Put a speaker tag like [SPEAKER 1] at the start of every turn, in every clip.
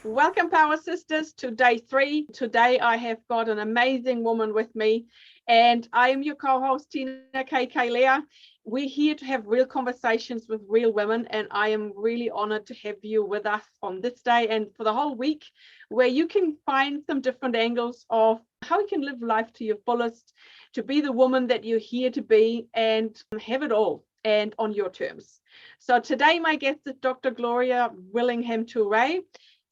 [SPEAKER 1] Welcome, Power Sisters, to day 3. Today, I have got an amazing woman with me, and I am your co-host, Tina Kapp-Kailea. We're here to have real conversations with real women, and I am really honored to have you with us on this day and for the whole week, where you can find some different angles of how you can live life to your fullest, to be the woman that you're here to be, and have it all and on your terms. So today, my guest is Dr. Gloria Willingham-Toure.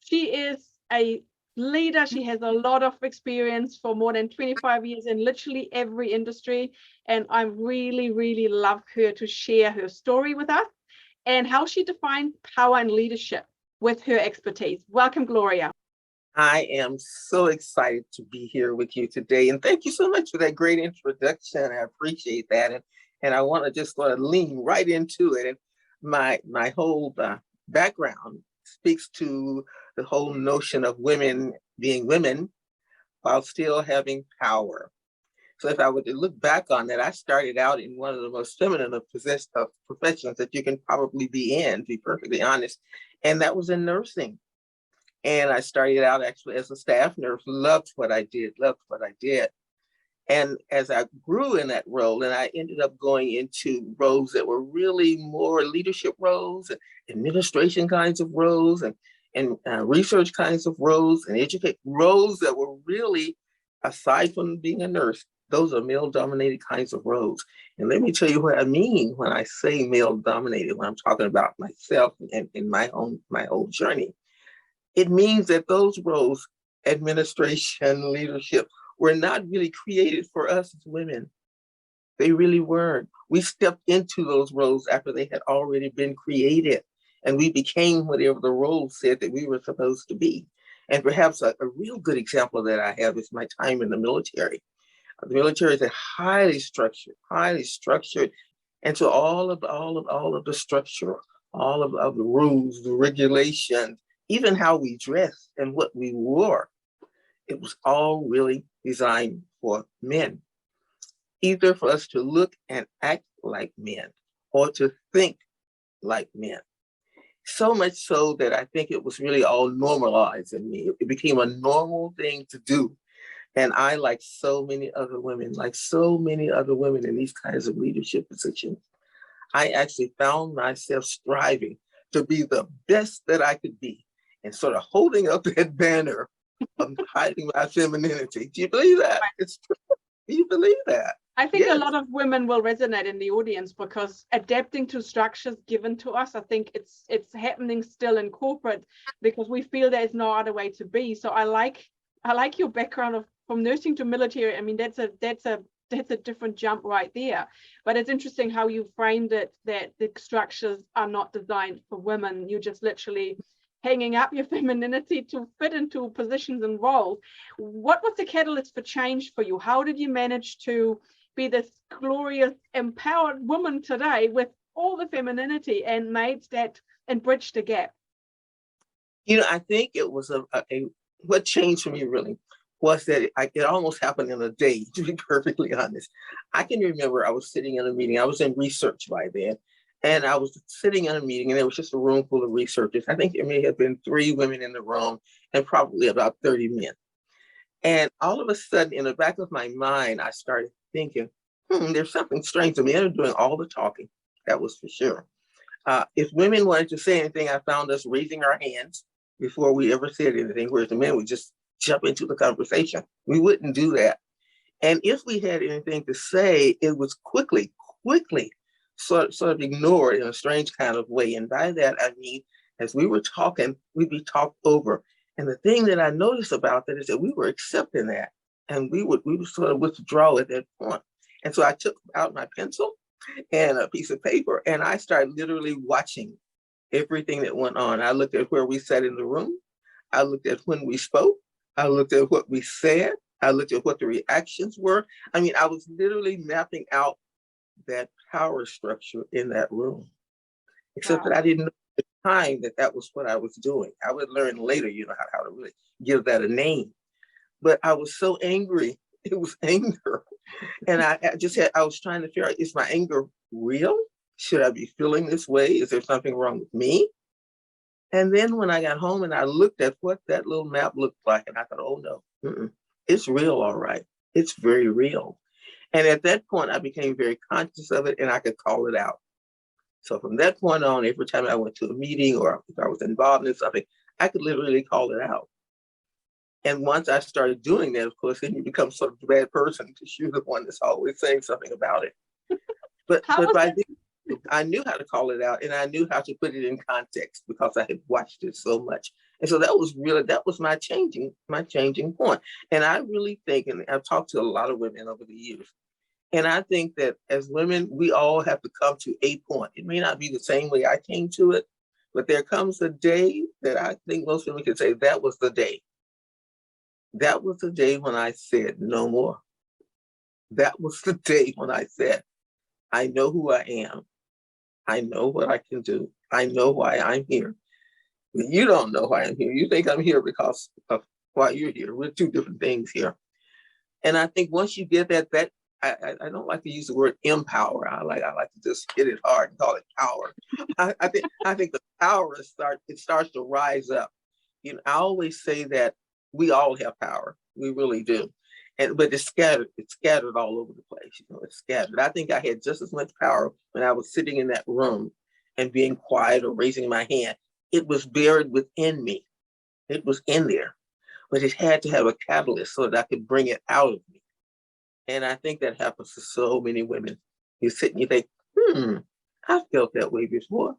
[SPEAKER 1] She is a leader. She has a lot of experience for more than 25 years in literally every industry. And I really love her to share her story with us and how she defined power and leadership with her expertise. Welcome, Gloria.
[SPEAKER 2] I am so excited to be here with you today. And thank you so much for that great introduction. I appreciate that. And I want to just sort of lean right into it. And my whole background speaks to the whole notion of women being women while still having power. So if I were to look back on that, I started out in one of the most feminine of professions that you can probably be in, to be perfectly honest. And that was in nursing. And I started out actually as a staff nurse, loved what I did. And as I grew in that role, and I ended up going into roles that were really more leadership roles, and administration kinds of roles, and research kinds of roles, and educate roles that were really, aside from being a nurse, those are male-dominated kinds of roles. And let me tell you what I mean when I say male-dominated, when I'm talking about myself and my whole journey. It means that those roles, administration, leadership, were not really created for us as women. They really weren't. We stepped into those roles after they had already been created, and we became whatever the role said that we were supposed to be. And perhaps a real good example that I have is my time in the military. The military is highly structured, and so all of the structure, all of the rules, the regulations, even how we dressed and what we wore, it was all really designed for men, either for us to look and act like men or to think like men. So much so that I think it was really all normalized in me. It became a normal thing to do. And I, like so many other women in these kinds of leadership positions, I actually found myself striving to be the best that I could be and sort of holding up that banner of hiding my femininity. Do you believe that? It's true. Do you believe that?
[SPEAKER 1] I think a lot of women will resonate in the audience because adapting to structures given to us, I think it's happening still in corporate because we feel there's no other way to be. So I like your background of from nursing to military. I mean, that's a different jump right there. But it's interesting how you framed it, that the structures are not designed for women. You just literally hanging up your femininity to fit into positions and roles. What was the catalyst for change for you? How did you manage to be this glorious, empowered woman today with all the femininity and made that and bridged the gap?
[SPEAKER 2] I think it was what changed for me really was that it almost happened in a day, to be perfectly honest. I can remember I was sitting in a meeting. I was in research by then. And I was sitting in a meeting, and there was just a room full of researchers. I think there may have been 3 women in the room and probably about 30 men. And all of a sudden, in the back of my mind, I started thinking, there's something strange. The men are doing all the talking. That was for sure. If women wanted to say anything, I found us raising our hands before we ever said anything, whereas the men would just jump into the conversation. We wouldn't do that. And if we had anything to say, it was quickly sort of ignored in a strange kind of way. And by that, I mean, as we were talking, we'd be talked over. And the thing that I noticed about that is that we were accepting that. And we would sort of withdraw at that point. And so I took out my pencil and a piece of paper, and I started literally watching everything that went on. I looked at where we sat in the room. I looked at when we spoke. I looked at what we said. I looked at what the reactions were. I mean, I was literally mapping out that power structure in that room, except that I didn't know at the time that was what I was doing. I would learn later, how to really give that a name. But I was so angry. It was anger. And I was trying to figure out, is my anger real? Should I be feeling this way? Is there something wrong with me? And then when I got home and I looked at what that little map looked like, and I thought, oh no, it's real, all right. It's very real. And at that point, I became very conscious of it and I could call it out. So from that point on, every time I went to a meeting or if I was involved in something, I could literally call it out. And once I started doing that, of course, then you become sort of the bad person because you're the one that's always saying something about it. But by then, I knew how to call it out and I knew how to put it in context because I had watched it so much. And so that was my changing point. And I really think, and I've talked to a lot of women over the years, and I think that as women, we all have to come to a point. It may not be the same way I came to it, but there comes a day that I think most women can say that was the day. That was the day when I said no more. That was the day when I said, I know who I am. I know what I can do. I know why I'm here. You don't know why I'm here. You think I'm here because of why you're here. We're two different things here. And I think once you get that I don't like to use the word empower. I like to just hit it hard and call it power. I think the power starts to rise up. You know, I always say that we all have power. We really do. But it's scattered all over the place. You know, it's scattered. I think I had just as much power when I was sitting in that room and being quiet or raising my hand. It was buried within me. It was in there, but it had to have a catalyst so that I could bring it out of me. And I think that happens to so many women. You sit and you think, I felt that way before.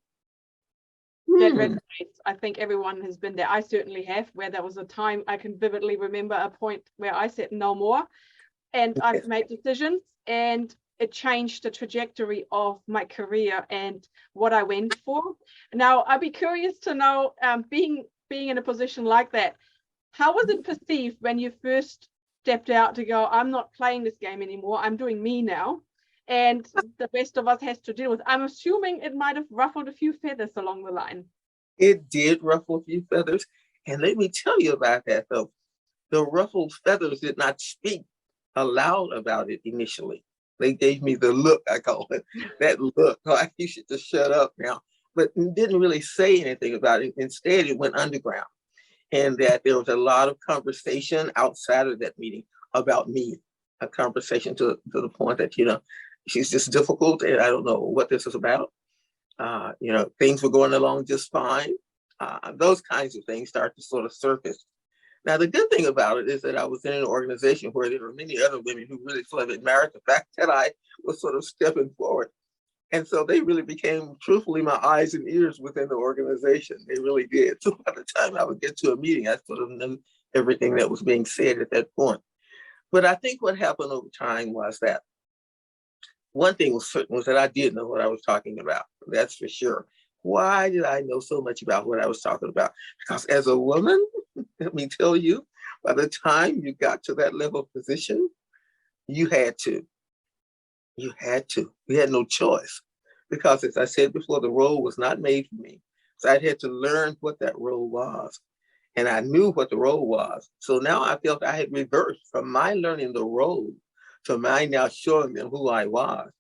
[SPEAKER 1] That resonates. I think everyone has been there. I certainly have, where there was a time I can vividly remember a point where I said no more, and I've made decisions, and it changed the trajectory of my career and what I went for. Now, I'd be curious to know, being in a position like that, how was it perceived when you first stepped out to go, I'm not playing this game anymore, I'm doing me now, and the rest of us has to deal with? I'm assuming it might have ruffled a few feathers along the line.
[SPEAKER 2] It did ruffle a few feathers. And let me tell you about that, though. The ruffled feathers did not speak aloud about it initially. They gave me the look, I call it, that look, like you should just shut up now, but didn't really say anything about it. Instead, it went underground. And that there was a lot of conversation outside of that meeting about me, a conversation to the point that, you know, she's just difficult and I don't know what this is about. You know, things were going along just fine. Those kinds of things start to sort of surface. Now, the good thing about it is that I was in an organization where there were many other women who really sort of admired the fact that I was sort of stepping forward. And so they really became, truthfully, my eyes and ears within the organization. They really did. So by the time I would get to a meeting, I sort of knew everything that was being said at that point. But I think what happened over time was that one thing was certain was that I did know what I was talking about. That's for sure. Why did I know so much about what I was talking about? Because as a woman, let me tell you, by the time you got to that level of position, you had to. You had to. We had no choice. Because as I said before, the role was not made for me. So I had to learn what that role was. And I knew what the role was. So now I felt I had reversed from my learning the role to my now showing them who I was,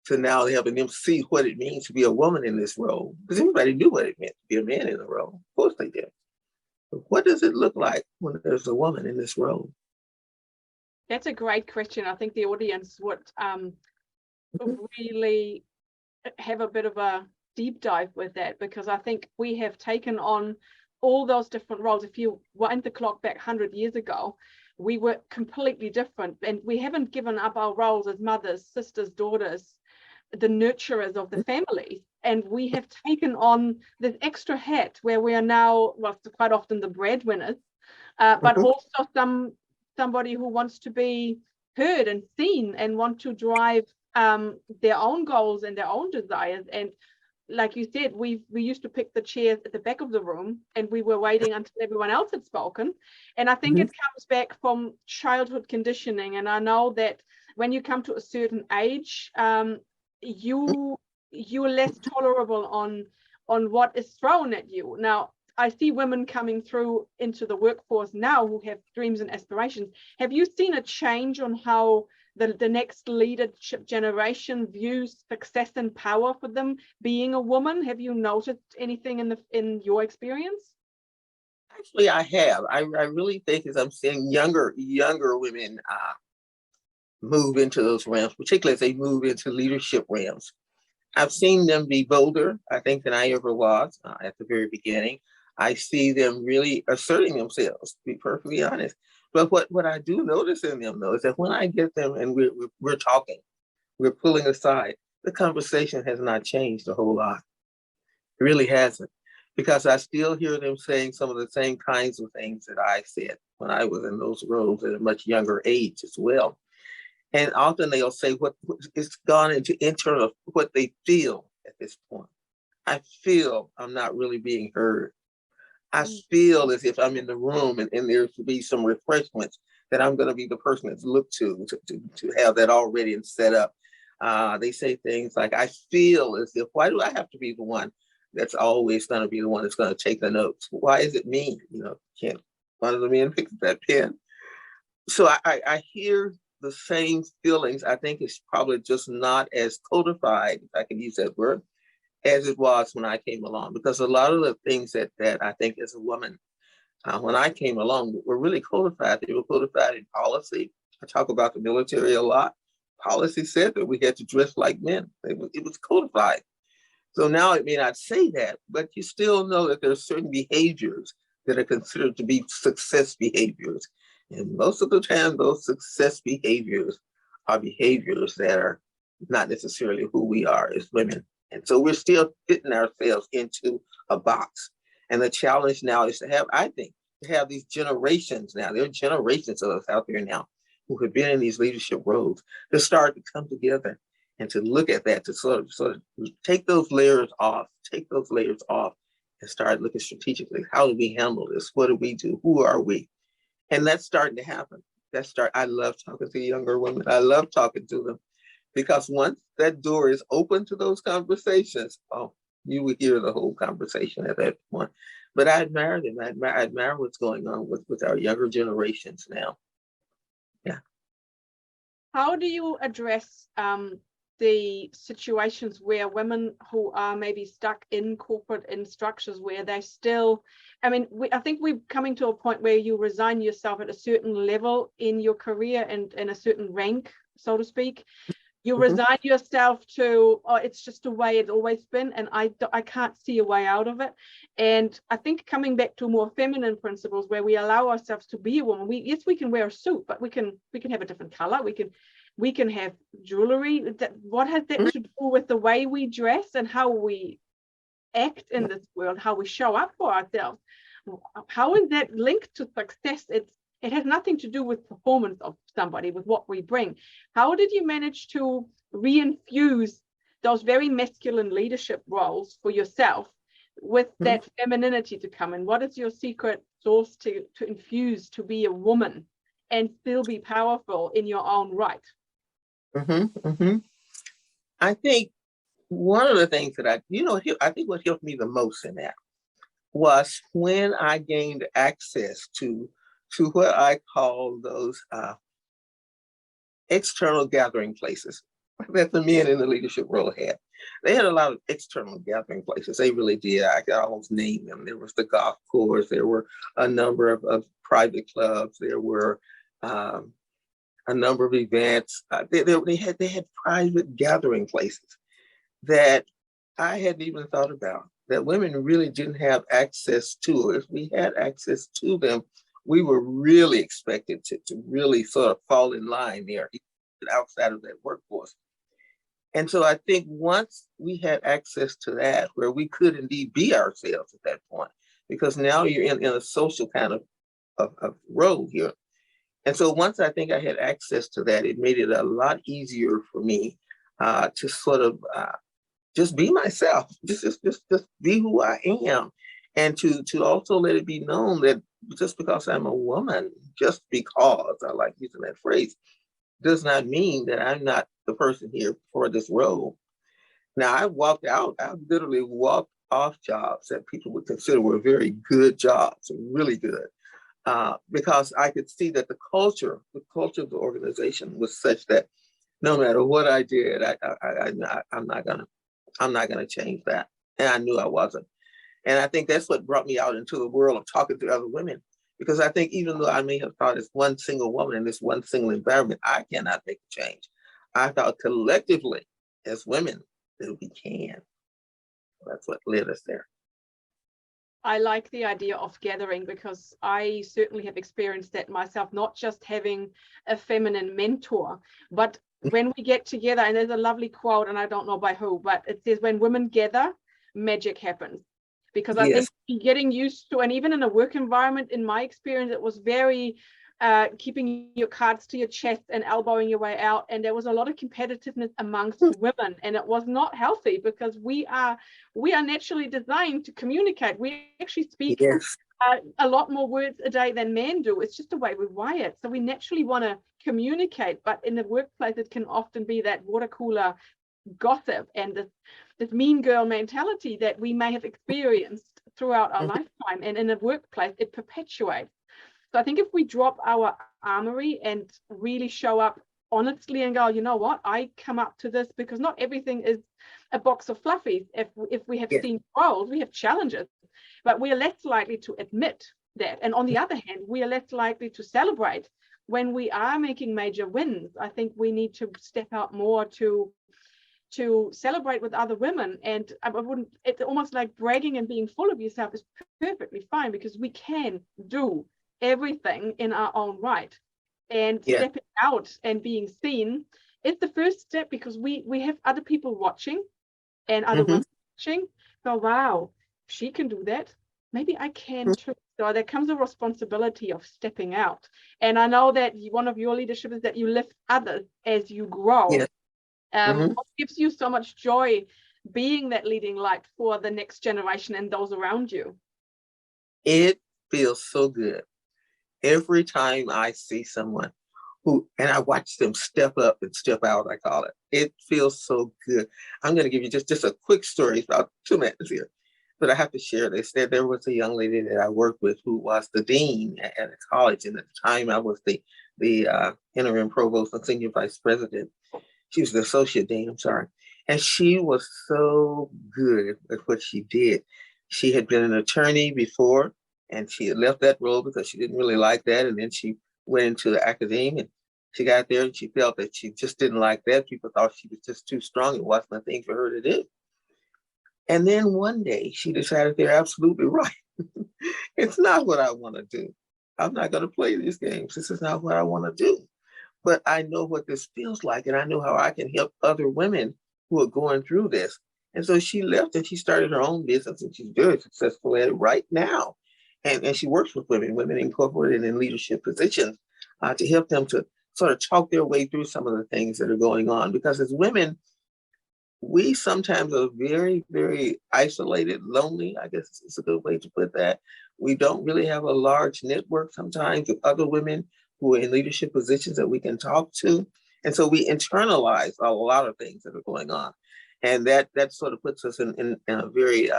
[SPEAKER 2] to now helping them see what it means to be a woman in this role. Because everybody knew what it meant to be a man in the role. Of course they did. But what does it look like when there's a woman in this role?
[SPEAKER 1] That's a great question. I think the audience would really have a bit of a deep dive with that, because I think we have taken on all those different roles. If you wind the clock back 100 years ago, we were completely different, and we haven't given up our roles as mothers, sisters, daughters, the nurturers of the family. And we have taken on this extra hat where we are now, well, quite often the breadwinners, but also somebody who wants to be heard and seen and want to drive their own goals and their own desires. And like you said, we used to pick the chairs at the back of the room and we were waiting until everyone else had spoken. And I think it comes back from childhood conditioning. And I know that when you come to a certain age, you're less tolerable on what is thrown at you. Now, I see women coming through into the workforce now who have dreams and aspirations. Have you seen a change on how the next leadership generation views success and power for them being a woman? Have you noticed anything in your experience?
[SPEAKER 2] Actually, I have. I really think as I'm seeing younger women move into those realms, particularly as they move into leadership realms. I've seen them be bolder, I think, than I ever was at the very beginning. I see them really asserting themselves, to be perfectly honest. But what I do notice in them, though, is that when I get them and we're talking, we're pulling aside, the conversation has not changed a whole lot. It really hasn't. Because I still hear them saying some of the same kinds of things that I said when I was in those roles at a much younger age as well. And often they'll say what it's gone into internal, what they feel at this point. I feel I'm not really being heard. I feel as if I'm in the room and there should be some refreshments that I'm going to be the person that's looked to have that already and set up. They say things like, I feel as if, why do I have to be the one that's always going to be the one that's going to take the notes? Why is it me? Can't one of the men pick up that pen? So I hear the same feelings. I think it's probably just not as codified, if I can use that word, as it was when I came along. Because a lot of the things that I think as a woman, when I came along, were really codified. They were codified in policy. I talk about the military a lot. Policy said that we had to dress like men. It was codified. So now it may not say that, but you still know that there are certain behaviors that are considered to be success behaviors. And most of the time, those success behaviors are behaviors that are not necessarily who we are as women. And so we're still fitting ourselves into a box. And the challenge now is to have, I think, to have these generations now. There are generations of us out there now who have been in these leadership roles to start to come together and to look at that, to sort of take those layers off, and start looking strategically. How do we handle this? What do we do? Who are we? And that's starting to happen. I love talking to younger women. I love talking to them because once that door is open to those conversations, oh, you would hear the whole conversation at that point. But I admire them. I admire what's going on with our younger generations now. Yeah.
[SPEAKER 1] How do you address the situations where women who are maybe stuck in corporate structures where they still, I think we're coming to a point where you resign yourself at a certain level in your career and in a certain rank, so to speak. You resign yourself to, oh, it's just the way it's always been, and I can't see a way out of it. And I think coming back to more feminine principles where we allow ourselves to be a woman, yes, we can wear a suit, but we can have a different color. We can have jewelry. What has that to do with the way we dress and how we act in this world, how we show up for ourselves? How is that linked to success? It has nothing to do with performance of somebody, with what we bring. How did you manage to reinfuse those very masculine leadership roles for yourself with that femininity to come in? What is your secret sauce to infuse to be a woman and still be powerful in your own right?
[SPEAKER 2] I think one of the things that I think what helped me the most in that was when I gained access to what I call those external gathering places that the men in the leadership role had. They had a lot of external gathering places. They really did. I could almost name them. There was the golf course. There were a number of private clubs. There were a number of events. They had private gathering places that I hadn't even thought about, that women really didn't have access to. If we had access to them, we were really expected to really sort of fall in line there outside of that workforce. And so I think once we had access to that, where we could indeed be ourselves at that point, because now you're in a social kind of role here. And so once I think I had access to that, it made it a lot easier for me to sort of just be myself, just be who I am. And to also let it be known that just because I'm a woman, just because, I like using that phrase, does not mean that I'm not the person here for this role. Now, I literally walked off jobs that people would consider were very good jobs, really good. because I could see that the culture of the organization was such that no matter what I did, I'm not gonna change that, and I knew I wasn't. And I think that's what brought me out into the world of talking to other women, because I think even though I may have thought as one single woman in this one single environment, I cannot make a change. I thought collectively as women that we can. That's what led us there.
[SPEAKER 1] I like the idea of gathering, because I certainly have experienced that myself, not just having a feminine mentor, but when we get together, and there's a lovely quote, and I don't know by who, but it says, when women gather, magic happens. Because I think getting used to, and even in a work environment, in my experience, it was very keeping your cards to your chest and elbowing your way out. And there was a lot of competitiveness amongst women, and it was not healthy, because we are naturally designed to communicate. We actually speak a lot more words a day than men do. It's just the way we're wired. So we naturally want to communicate, but in the workplace, it can often be that water cooler gossip and this mean girl mentality that we may have experienced throughout our lifetime, and in the workplace it perpetuates. So I think if we drop our armory and really show up honestly and go, you know what, I come up to this because not everything is a box of fluffies. If we have seen roles, we have challenges, but we are less likely to admit that. And on the other hand, we are less likely to celebrate when we are making major wins. I think we need to step out more to celebrate with other women. And it's almost like bragging and being full of yourself is perfectly fine, because we can do everything in our own right. And stepping out and being seen is the first step, because we have other people watching and other women watching. So wow, she can do that, maybe I can too. So there comes a responsibility of stepping out. And I know that one of your leadership is that you lift others as you grow. What gives you so much joy being that leading light for the next generation and those around you?
[SPEAKER 2] It feels so good every time I see someone and I watch them step up and step out, I call it. It feels so good. I'm going to give you just a quick story, about 2 minutes here, but I have to share this. There was a young lady that I worked with who was the dean at a college, and at the time I was the interim provost and senior vice president. She was the associate dean, I'm sorry. And she was so good at what she did. She had been an attorney before, and she had left that role because she didn't really like that. And then she went into the academia, and she got there and she felt that she just didn't like that. People thought she was just too strong. It wasn't a thing for her to do. And then one day she decided they're absolutely right. It's not what I want to do. I'm not going to play these games. This is not what I want to do. But I know what this feels like, and I know how I can help other women who are going through this. And so she left and she started her own business, and she's very successful at it right now. And she works with women incorporated in leadership positions to help them to sort of talk their way through some of the things that are going on. Because as women, we sometimes are very, very isolated, lonely, I guess is a good way to put that. We don't really have a large network sometimes of other women who are in leadership positions that we can talk to. And so we internalize a lot of things that are going on. And that sort of puts us in a very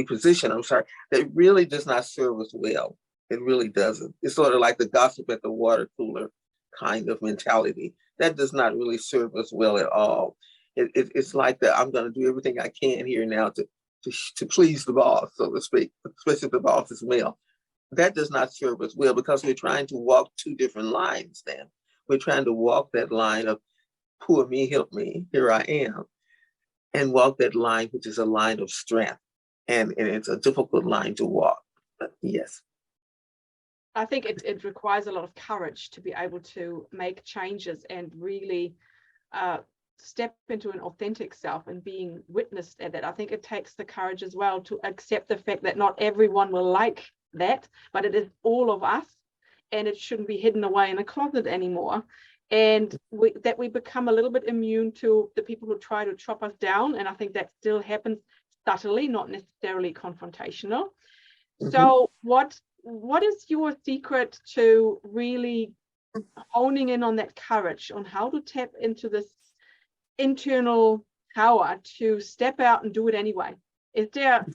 [SPEAKER 2] position, that really does not serve us well. It really doesn't. It's sort of like the gossip at the water cooler kind of mentality. That does not really serve us well at all. It's like that I'm going to do everything I can here now to please the boss, so to speak, especially if the boss is male. That does not serve us well, because we're trying to walk 2 different lines then. We're trying to walk that line of poor me, help me, here I am, and walk that line, which is a line of strength. And it's a difficult line to walk. But yes.
[SPEAKER 1] I think it requires a lot of courage to be able to make changes and really step into an authentic self and being witnessed at that. I think it takes the courage as well to accept the fact that not everyone will like that, but it is all of us, and it shouldn't be hidden away in a closet anymore. And that we become a little bit immune to the people who try to chop us down. And I think that still happens subtly, not necessarily confrontational. So what is your secret to really honing in on that courage, on how to tap into this internal power to step out and do it anyway, Is there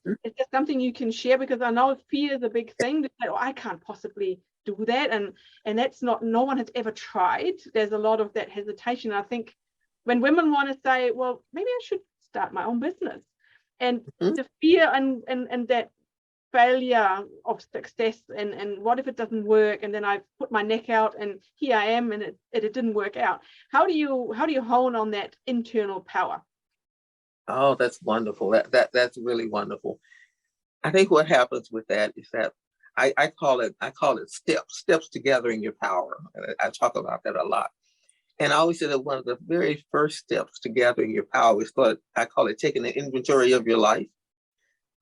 [SPEAKER 1] something you can share? Because I know fear is a big thing. That, oh, I can't possibly do that, and that's not, no one has ever tried. There's a lot of that hesitation. I think when women want to say, well, maybe I should start my own business, and the fear and that failure of success, and what if it doesn't work, and then I put my neck out and here I am and it didn't work out. How do you hone on that internal power?
[SPEAKER 2] Oh, that's wonderful. That's really wonderful. I think what happens with that is that I call it steps to gathering your power. I talk about that a lot. And I always say that one of the very first steps to gathering your power is I call it taking an inventory of your life.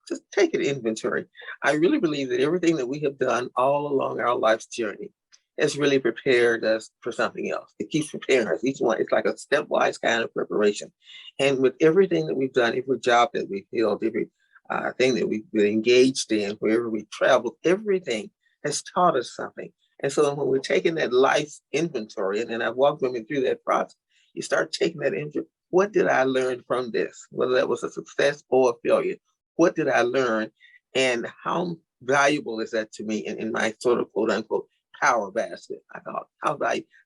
[SPEAKER 2] Just take an inventory. I really believe that everything that we have done all along our life's journey has really prepared us for something else. It keeps preparing us. Each one, it's like a stepwise kind of preparation. And with everything that we've done, every job that we've held, every thing that we've been engaged in, wherever we traveled, everything has taught us something. And so when we're taking that life inventory, and I've walked women through that process, you start taking that inventory. What did I learn from this? Whether that was a success or a failure, what did I learn? And how valuable is that to me in my sort of quote unquote power basket? I thought,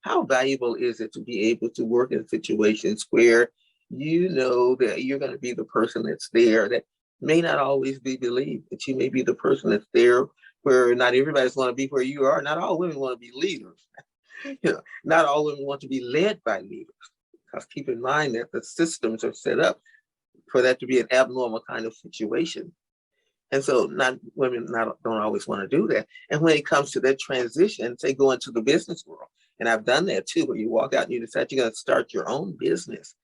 [SPEAKER 2] how valuable is it to be able to work in situations where you know that you're going to be the person that's there, that may not always be believed, that you may be the person that's there where not everybody's going to be where you are. Not all women want to be leaders. Not all women want to be led by leaders. Because keep in mind that the systems are set up for that to be an abnormal kind of situation. And so women don't always want to do that. And when it comes to that transition, say go into the business world, and I've done that too, where you walk out and you decide you're going to start your own business.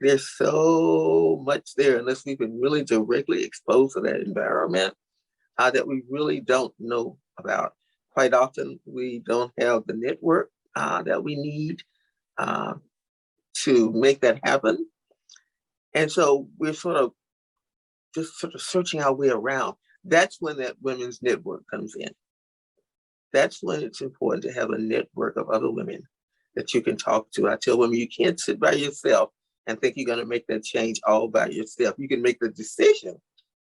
[SPEAKER 2] There's so much there, unless we've been really directly exposed to that environment, that we really don't know about. Quite often, we don't have the network that we need to make that happen. And so we're sort of searching our way around. That's when that women's network comes in. That's when it's important to have a network of other women that you can talk to. I tell women, you can't sit by yourself and think you're going to make that change all by yourself. You can make the decision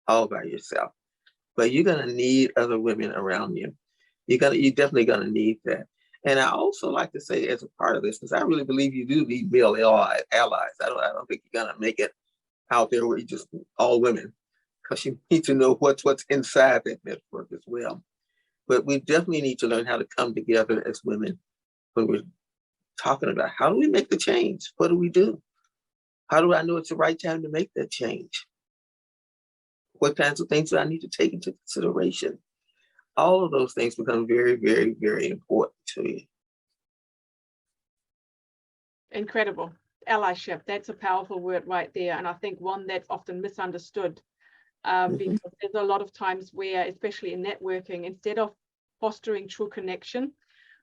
[SPEAKER 2] all by yourself, but you're going to need other women around you. You're definitely going to need that. And I also like to say, as a part of this, because I really believe you do need male allies. I don't think you're going to make it out there where you just all women, because you need to know what's inside that network as well. But we definitely need to learn how to come together as women when we're talking about how do we make the change? What do we do? How do I know it's the right time to make that change? What kinds of things do I need to take into consideration? All of those things become very, very, very important to you.
[SPEAKER 1] Incredible. Allyship, that's a powerful word right there. And I think one that's often misunderstood, because there's a lot of times where, especially in networking, instead of fostering true connection,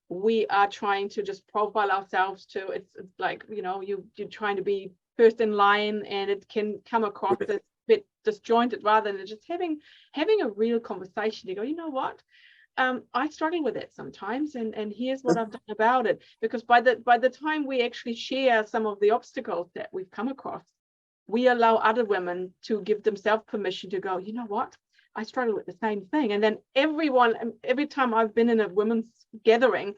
[SPEAKER 1] we are trying to just profile ourselves to, it's like, you're trying to be first in line, and it can come across as a bit disjointed rather than just having a real conversation. You go, you know what? I struggle with it sometimes, and here's what I've done about it. Because by the time we actually share some of the obstacles that we've come across, we allow other women to give themselves permission to go, you know what? I struggle with the same thing. And then every time I've been in a women's gathering,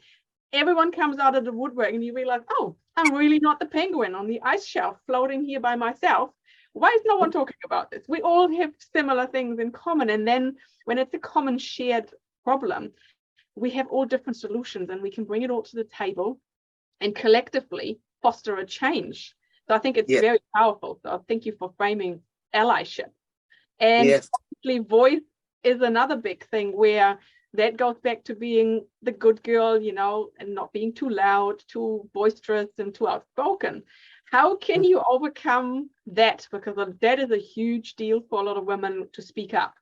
[SPEAKER 1] everyone comes out of the woodwork and you realize, oh, I'm really not the penguin on the ice shelf floating here by myself. Why is no one talking about this? We all have similar things in common. And then when it's a common shared problem, we have all different solutions, and we can bring it all to the table and collectively foster a change. So I think it's very powerful. So thank you for framing allyship. And obviously voice is another big thing, where that goes back to being the good girl, and not being too loud, too boisterous, and too outspoken. How can you overcome that? Because that is a huge deal for a lot of women to speak up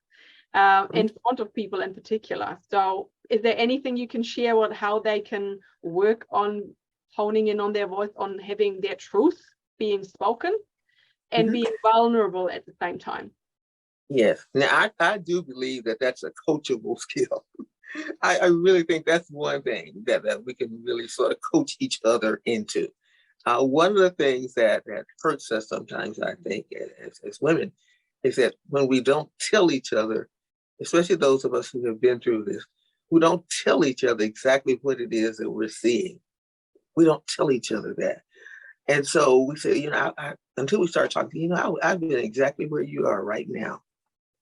[SPEAKER 1] in front of people in particular. So is there anything you can share with how they can work on honing in on their voice, on having their truth being spoken and being vulnerable at the same time?
[SPEAKER 2] Yes. Now, I do believe that that's a coachable skill. I really think that's one thing that we can really sort of coach each other into. One of the things that hurts us sometimes, I think, as women, is that when we don't tell each other, especially those of us who have been through this, who don't tell each other exactly what it is that we're seeing. We don't tell each other that. And so we say, until we start talking, I've been exactly where you are right now.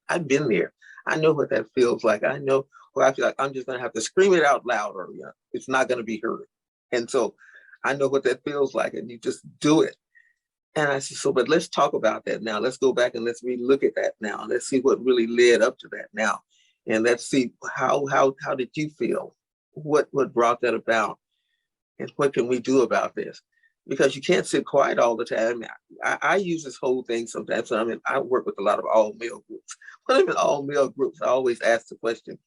[SPEAKER 2] I've been there. I know what that feels like. I know where I feel like I'm just going to have to scream it out loud, or it's not going to be heard. And so I know what that feels like, and you just do it. And I said, but let's talk about that now. Let's go back and let's relook at that now. Let's see what really led up to that now. And let's see how did you feel? What brought that about? And what can we do about this? Because you can't sit quiet all the time. I use this whole thing sometimes. I work with a lot of all male groups. When I'm in all male groups, I always ask the question.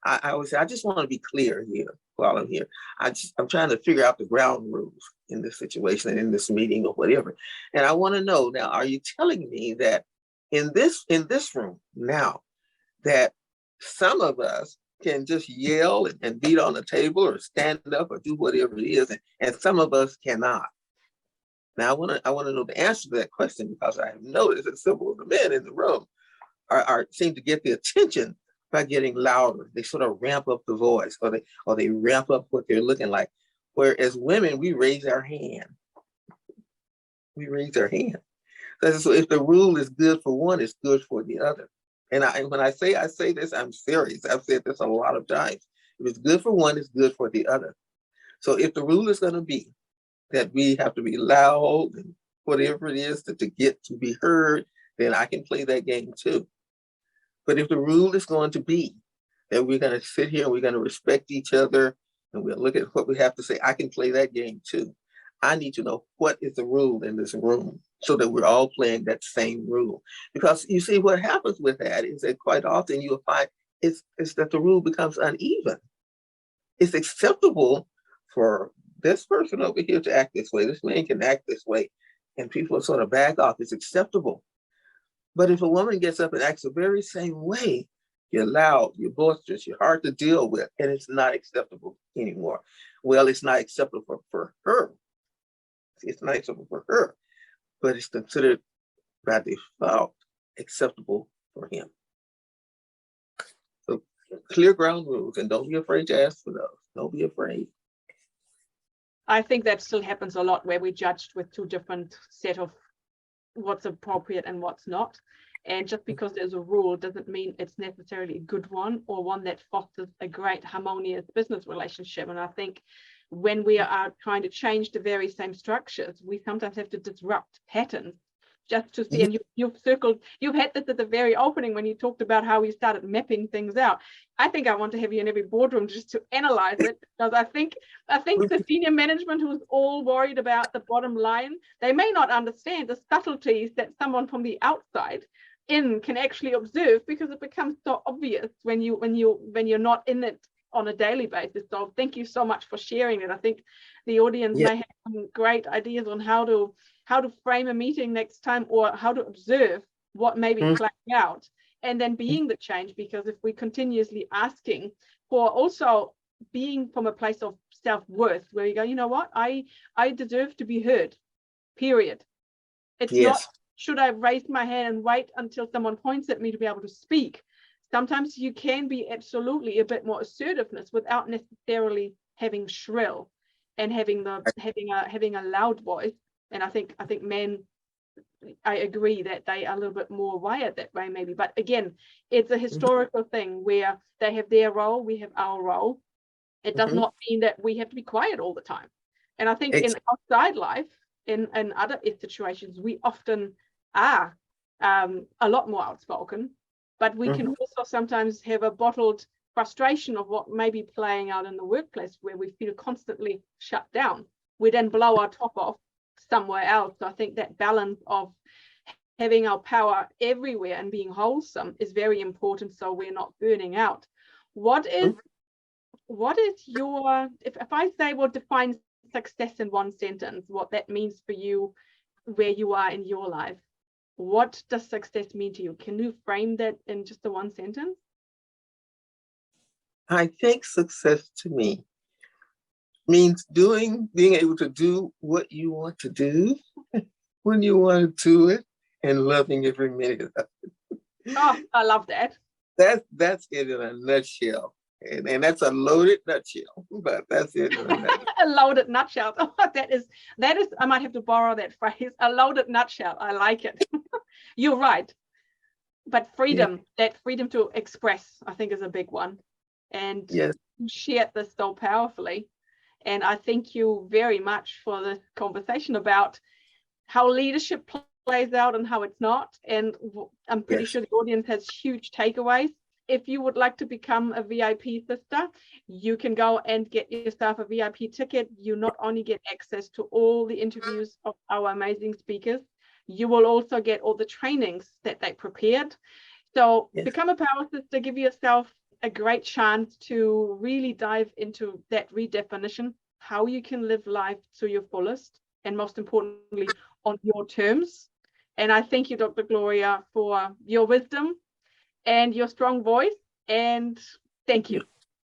[SPEAKER 2] I always say, I just want to be clear here while I'm here. I'm trying to figure out the ground rules in this situation and in this meeting or whatever. And I want to know now, are you telling me that in this room now, that some of us can just yell and beat on the table or stand up or do whatever it is, and some of us cannot? Now, I want to know the answer to that question, because I have noticed that several of the men in the room seem to get the attention by getting louder. They sort of ramp up the voice, or they ramp up what they're looking like. Whereas women, we raise our hand. We raise our hand. So if the rule is good for one, it's good for the other. And when I say this, I'm serious. I've said this a lot of times. If it's good for one, it's good for the other. So if the rule is going to be that we have to be loud and whatever it is to get to be heard, then I can play that game too. But if the rule is going to be that we're going to sit here and we're going to respect each other and we'll look at what we have to say, I can play that game too. I need to know what is the rule in this room so that we're all playing that same rule. Because you see, what happens with that is that quite often you'll find it's that the rule becomes uneven. It's acceptable for this person over here to act this way. This man can act this way. And people sort of back off. It's acceptable. But if a woman gets up and acts the very same way, you're loud, you're boisterous, you're hard to deal with, and it's not acceptable anymore. Well, it's not acceptable for her. It's not acceptable for her, but it's considered by default acceptable for him. So clear ground rules, and don't be afraid to ask for those. Don't be afraid.
[SPEAKER 1] I think that still happens a lot, where we're judged with two different set of what's appropriate and what's not. And just because there's a rule doesn't mean it's necessarily a good one, or one that fosters a great harmonious business relationship. And I think when we are trying to change the very same structures, we sometimes have to disrupt patterns just to see. And you've had this at the very opening when you talked about how we started mapping things out. I think I want to have you in every boardroom just to analyze it, because I think the senior management who's all worried about the bottom line, they may not understand the subtleties that someone from the outside in can actually observe, because it becomes so obvious when you're not in it on a daily basis. So thank you so much for sharing it. I think the audience may have some great ideas on how to frame a meeting next time, or how to observe what may be playing out, and then being the change. Because if we continuously asking for, also being from a place of self-worth, where you go, you know what, I deserve to be heard, period. It's not, should I raise my hand and wait until someone points at me to be able to speak? Sometimes you can be absolutely a bit more assertiveness without necessarily having shrill and having a loud voice. And I think men, I agree that they are a little bit more wired that way maybe. But again, it's a historical thing where they have their role, we have our role. It does not mean that we have to be quiet all the time. And I think in outside life, in other situations, we often are a lot more outspoken, but we can also sometimes have a bottled frustration of what may be playing out in the workplace, where we feel constantly shut down. We then blow our top off somewhere else. So I think that balance of having our power everywhere and being wholesome is very important, so we're not burning out. What is your, if I say, well, define success in one sentence, what that means for you, where you are in your life, what does success mean to you? Can you frame that in just the one sentence?
[SPEAKER 2] I think success to me means being able to do what you want to do when you want to do it, and loving every minute of it.
[SPEAKER 1] Oh, I love that.
[SPEAKER 2] That's it in a nutshell. And that's a loaded nutshell, but that's it in a nutshell.
[SPEAKER 1] A loaded nutshell. Oh, that is, I might have to borrow that phrase. A loaded nutshell. I like it. You're right. But freedom, that freedom to express, I think, is a big one. And
[SPEAKER 2] Yes.
[SPEAKER 1] you shared this so powerfully. And I thank you very much for the conversation about how leadership plays out and how it's not. And I'm pretty sure the audience has huge takeaways. If you would like to become a VIP sister, you can go and get yourself a VIP ticket. You not only get access to all the interviews of our amazing speakers, you will also get all the trainings that they prepared. So become a power sister, give yourself a great chance to really dive into that redefinition, how you can live life to your fullest, and most importantly, on your terms. And I thank you, Dr. Gloria, for your wisdom and your strong voice. And thank you.